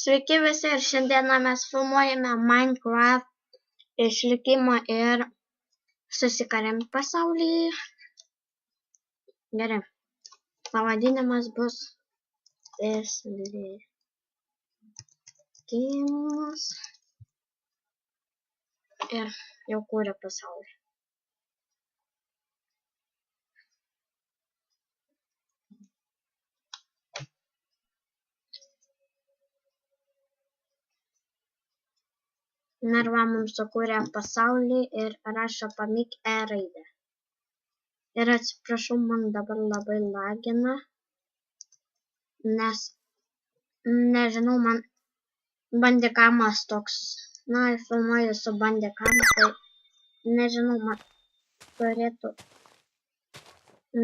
Sveiki visi ir šiandieną mes filmuojame Minecraft išlikimą ir susikariam pasaulį. Gerai. Pavadinimas bus išlikimas ir jau kūrė pasaulį. Narva mums sukūrė pasaulį ir rašo pamik E raidę. Ir atsiprašau, man dabar labai lagina, nes nežinau, man bandikamas toks, na, filmuoju su bandikamu, tai nežinau, man turėtų,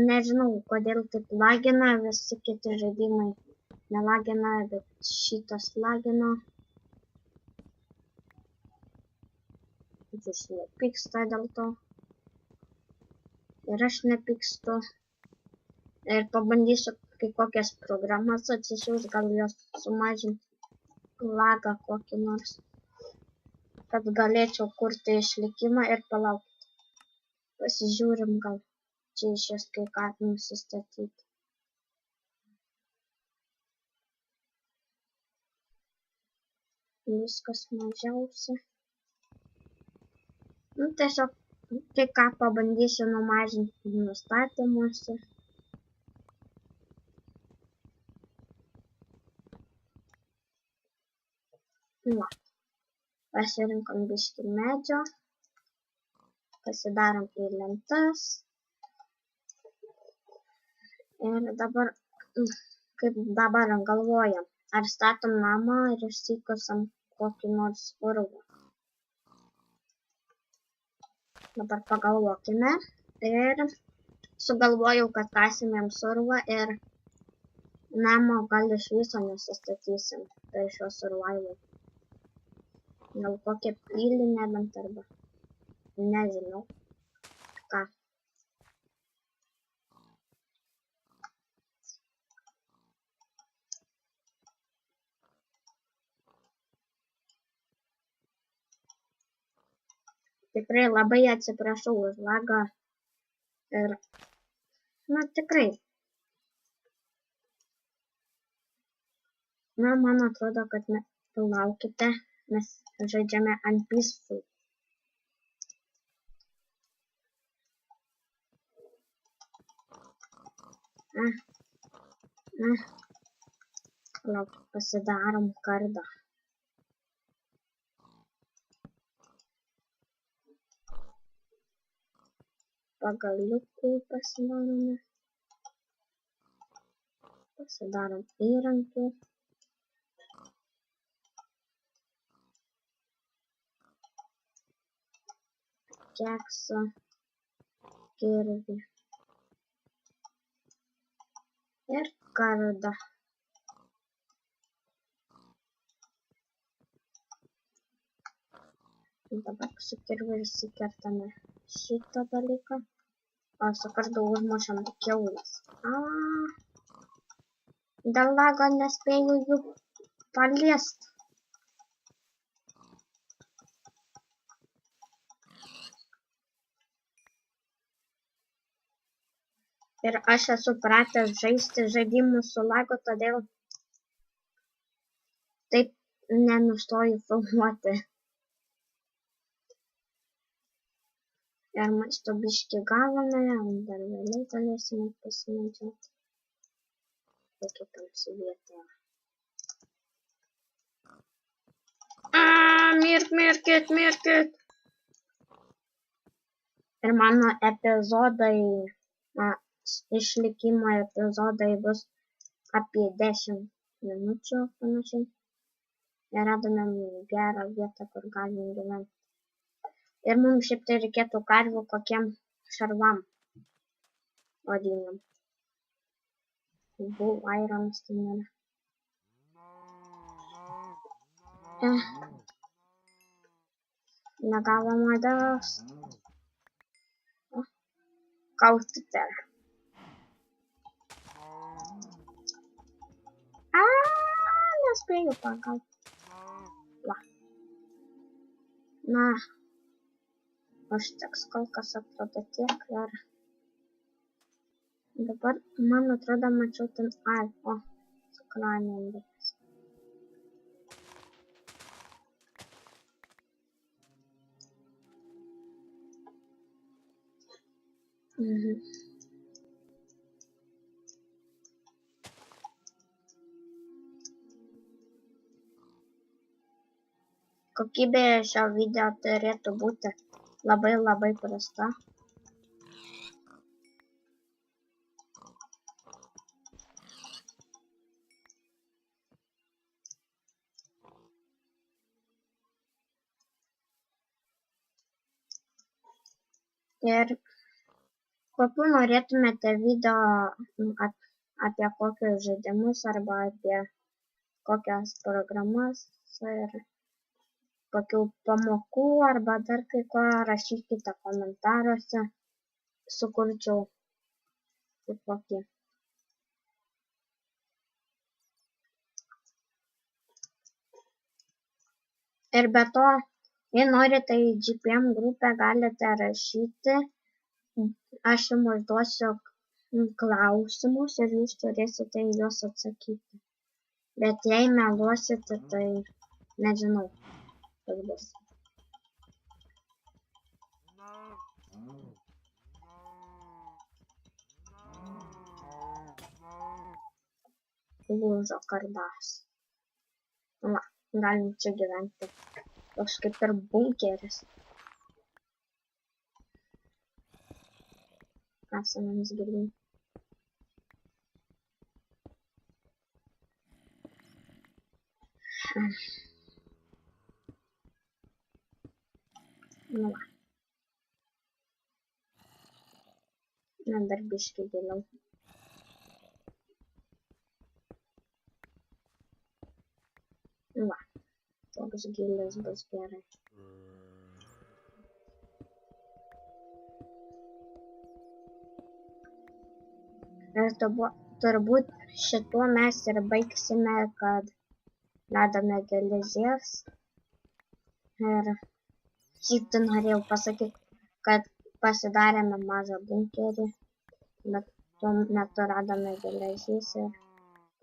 nežinau, kodėl taip lagina, visi kiti žaidimai nelagina, bet šitas lagina. Jis nepyksta dėl to. Ir aš nepykstu. Ir pabandysiu kai kokias programas atsisiųs, gal jos sumažinti lagą kokį nors. Kad galėčiau kurti išlikimą ir palaukti. Pasižiūrim, gal čia išės kai ką nusistatyti. Viskas mažiausia. Nu, tiesiog kai ką pabandysiu numažinti nustatymuose. Va. Pasirinkom biškį medžio. Pasidarom į lentas. Ir dabar, kaip dabar galvojam, ar statom namą ir išsikasam kokį nors urvą. Dabar pagalvokime ir sugalvojau, kad kasim jiems urvą ir namo gal iš viso nesistatysim per šios survival. Gal kokią pilį nebent arba nežinau ką. Tikrai labai atsiprašau už lagą ir, na tikrai. Na, man atrodo, kad laukite, mes žaidžiame ant peaceful. Lauk, pasidarom kardą. Pagaliukų pasidarome. Pasidarom įrankių. Keksą. Kirvį. Ir kardą. Dabar su kirviu įsikertame šitą dalyką. O su kardu užmušam kiaulės. Dėl lago nespėjau jų paliesti. Ir aš esu pratęs žaisti žaidimus su lagu, todėl taip nenustoju filmuoti. Ir maisto biškį gavome, dar vėliau galėsime pasimedžioti. Kokia tamsi vieta. Mirkit. Ir mano epizodai, išlikimo epizodai bus apie 10 minučių panašiai. Ir radome gerą vietą, kur galim gyventi. Ir mums šiaip tai reikėtų karvių kokiem šarvam vadinam. Bull ironas tai nėra. Negavom odos. Kaustyter. Nespėjau spėju pagal. Va. Na. Užteks kol kas atrodo tiek ir. Dabar, man atrodo, mačiau ten o, sukranėm. Kokybė šio video turėtų būti labai prasta. Ir kokių norėtumėte video apie kokius žaidimus arba apie kokias programas ir kokių pamokų arba dar kai ko, rašykite komentaruose, sukurčiau kaip kokį. Ir be to, jei norite į GPM grupę, galite rašyti, aš jums užduosiu klausimus ir jūs turėsite į juos atsakyti. Bet jei meluosite, tai nežinau, kas bus. Lūžo kardas. Va, galim čia gyventi. Toks kaip ir bunkeris. Esamams gilin. Nu va. Na, dar biškį giliau. Va. Toks gilis bus gerai. Ir turbūt šituo mes ir baigsime, kad radome geležies. Ir šiaip norėjau pasakyti, kad pasidarėme mažą bunkerį, bet tuo metu radome geležies ir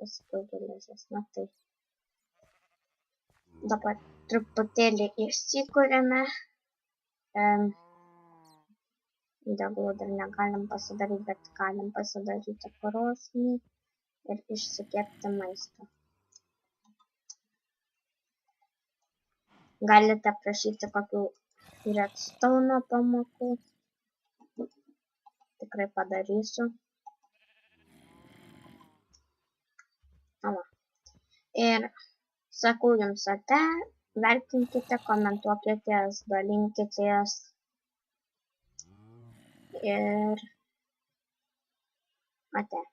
pasakiau geležies. Na tai. Dabar truputėlį išsikūrėme. Degalų dar negalim pasidaryti, bet galim pasidaryti krosnį ir išsikepti maistą. Galite prašyti kokių redstone pamokų. Tikrai padarysiu. Ir sakau jums ate, vertinkite, komentuokitės, dalinkitės ir ate.